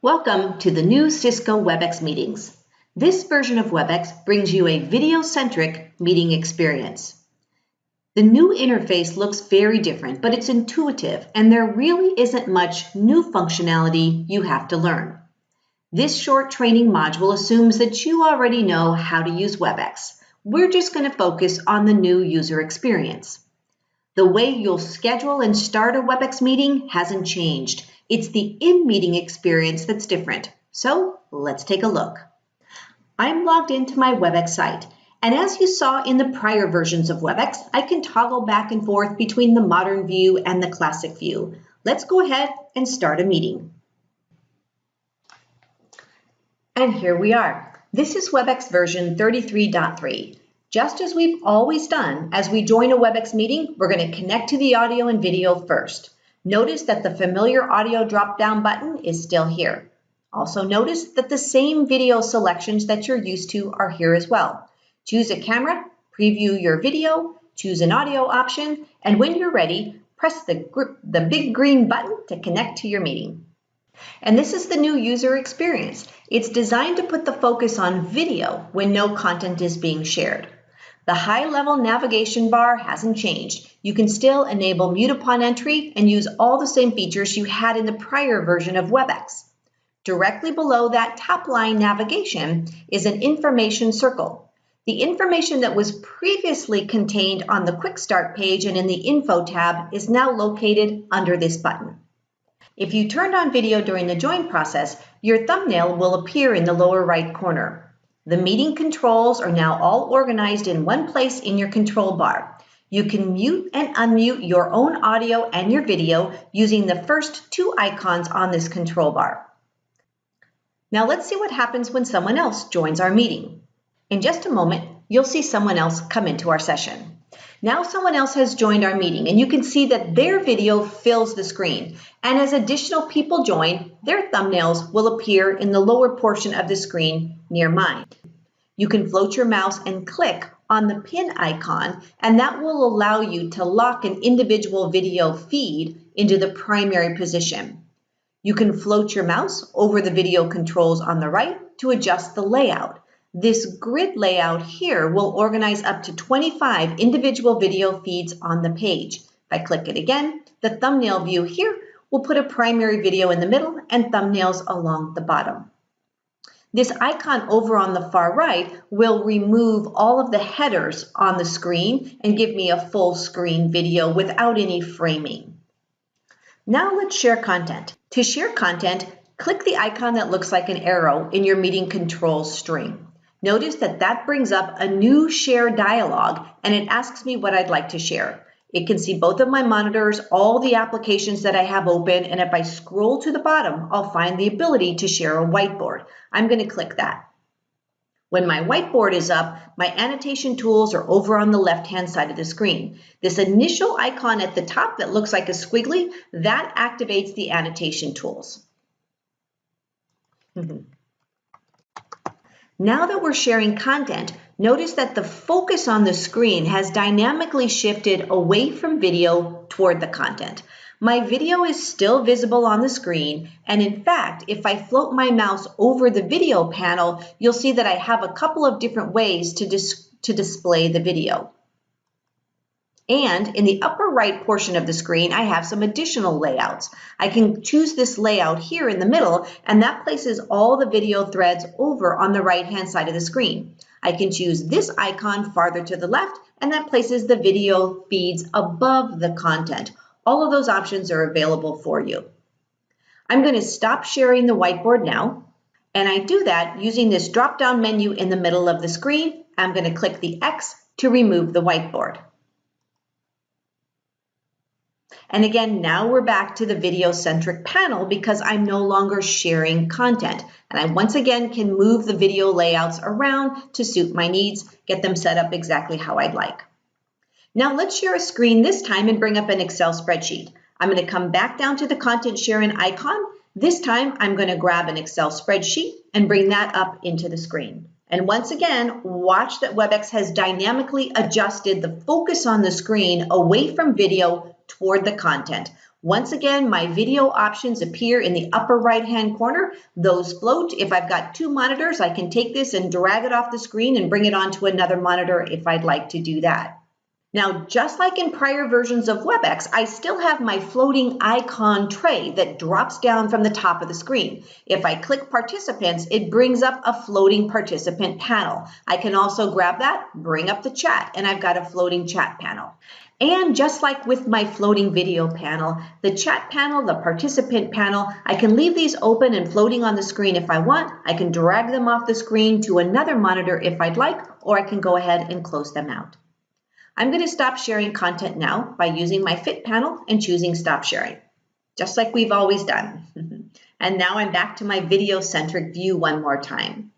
Welcome to the new Cisco Webex meetings. This version of Webex brings you a video-centric meeting experience. The new interface looks very different, but it's intuitive, and there really isn't much new functionality you have to learn. This short training module assumes that you already know how to use Webex. We're just going to focus on the new user experience. The way you'll schedule and start a Webex meeting hasn't changed. It's the in-meeting experience that's different. So let's take a look. I'm logged into my Webex site, and as you saw in the prior versions of Webex, I can toggle back and forth between the modern view and the classic view. Let's go ahead and start a meeting. And here we are. This is Webex version 33.3. Just as we've always done, as we join a Webex meeting, we're going to connect to the audio and video first. Notice that the familiar audio drop-down button is still here. Also notice that the same video selections that you're used to are here as well. Choose a camera, preview your video, choose an audio option, and when you're ready, press the big green button to connect to your meeting. And this is the new user experience. It's designed to put the focus on video when no content is being shared. The high-level navigation bar hasn't changed. You can still enable mute upon entry and use all the same features you had in the prior version of Webex. Directly below that top-line navigation is an information circle. The information that was previously contained on the Quick Start page and in the Info tab is now located under this button. If you turned on video during the join process, your thumbnail will appear in the lower right corner. The meeting controls are now all organized in one place in your control bar. You can mute and unmute your own audio and your video using the first two icons on this control bar. Now let's see what happens when someone else joins our meeting. In just a moment, you'll see someone else come into our session. Now someone else has joined our meeting, and you can see that their video fills the screen. And as additional people join, their thumbnails will appear in the lower portion of the screen near mine. You can float your mouse and click on the pin icon, and that will allow you to lock an individual video feed into the primary position. You can float your mouse over the video controls on the right to adjust the layout. This grid layout here will organize up to 25 individual video feeds on the page. If I click it again, the thumbnail view here will put a primary video in the middle and thumbnails along the bottom. This icon over on the far right will remove all of the headers on the screen and give me a full screen video without any framing. Now let's share content. To share content, click the icon that looks like an arrow in your meeting controls string. Notice that brings up a new share dialog, and it asks me what I'd like to share. It can see both of my monitors, all the applications that I have open, and if I scroll to the bottom, I'll find the ability to share a whiteboard. I'm going to click that. When my whiteboard is up, my annotation tools are over on the left-hand side of the screen. This initial icon at the top that looks like a squiggly, that activates the annotation tools. Now that we're sharing content, notice that the focus on the screen has dynamically shifted away from video toward the content. My video is still visible on the screen, and in fact, if I float my mouse over the video panel, you'll see that I have a couple of different ways to display the video. And in the upper right portion of the screen, I have some additional layouts. I can choose this layout here in the middle, and that places all the video threads over on the right-hand side of the screen. I can choose this icon farther to the left, and that places the video feeds above the content. All of those options are available for you. I'm going to stop sharing the whiteboard now, and I do that using this drop-down menu in the middle of the screen. I'm going to click the X to remove the whiteboard. And again, now we're back to the video-centric panel because I'm no longer sharing content. And I once again can move the video layouts around to suit my needs, get them set up exactly how I'd like. Now let's share a screen this time and bring up an Excel spreadsheet. I'm going to come back down to the content sharing icon. This time I'm going to grab an Excel spreadsheet and bring that up into the screen. And once again, watch that Webex has dynamically adjusted the focus on the screen away from video toward the content. Once again, my video options appear in the upper right-hand corner. Those float. If I've got two monitors, I can take this and drag it off the screen and bring it onto another monitor if I'd like to do that. Now, just like in prior versions of Webex, I still have my floating icon tray that drops down from the top of the screen. If I click Participants, it brings up a floating participant panel. I can also grab that, bring up the chat, and I've got a floating chat panel. And just like with my floating video panel, the chat panel, the participant panel, I can leave these open and floating on the screen if I want. I can drag them off the screen to another monitor if I'd like, or I can go ahead and close them out. I'm going to stop sharing content now by using my Fit panel and choosing Stop Sharing, just like we've always done. And now I'm back to my video-centric view one more time.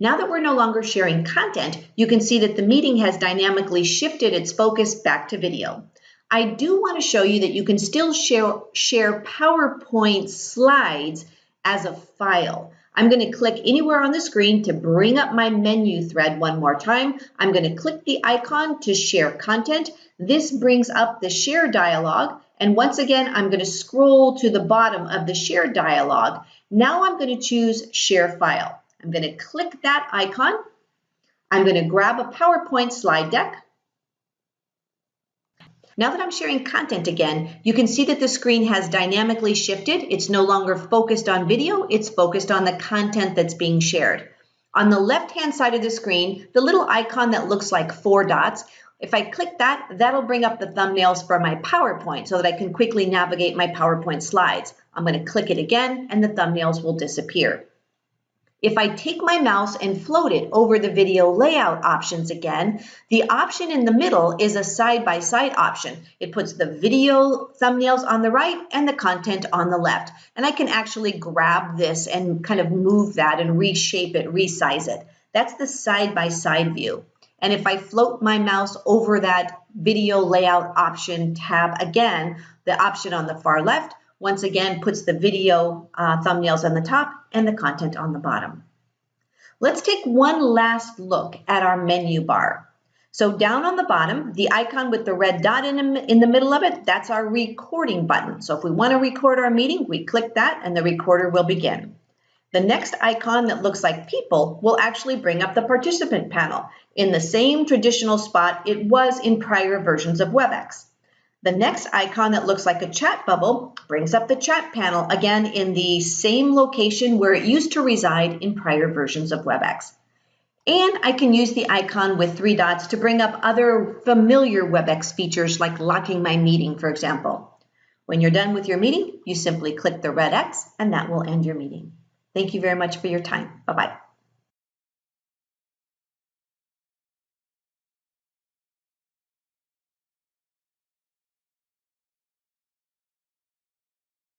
Now that we're no longer sharing content, you can see that the meeting has dynamically shifted its focus back to video. I do want to show you that you can still share PowerPoint slides as a file. I'm going to click anywhere on the screen to bring up my menu thread one more time. I'm going to click the icon to share content. This brings up the share dialog. And once again, I'm going to scroll to the bottom of the share dialog. Now I'm going to choose share file. I'm going to click that icon. I'm going to grab a PowerPoint slide deck. Now that I'm sharing content again, you can see that the screen has dynamically shifted. It's no longer focused on video, it's focused on the content that's being shared. On the left-hand side of the screen, the little icon that looks like 4 dots, if I click that, that'll bring up the thumbnails for my PowerPoint so that I can quickly navigate my PowerPoint slides. I'm going to click it again and the thumbnails will disappear. If I take my mouse and float it over the video layout options again, the option in the middle is a side-by-side option. It puts the video thumbnails on the right and the content on the left. And I can actually grab this and kind of move that and reshape it, resize it. That's the side-by-side view. And if I float my mouse over that video layout option tab again, the option on the far left, once again, puts the video thumbnails on the top and the content on the bottom. Let's take one last look at our menu bar. So down on the bottom, the icon with the red dot in the middle of it, that's our recording button. So if we want to record our meeting, we click that and the recorder will begin. The next icon that looks like people will actually bring up the participant panel in the same traditional spot it was in prior versions of Webex. The next icon that looks like a chat bubble brings up the chat panel, again in the same location where it used to reside in prior versions of Webex. And I can use the icon with 3 dots to bring up other familiar Webex features like locking my meeting, for example. When you're done with your meeting, you simply click the red X and that will end your meeting. Thank you very much for your time. Bye-bye.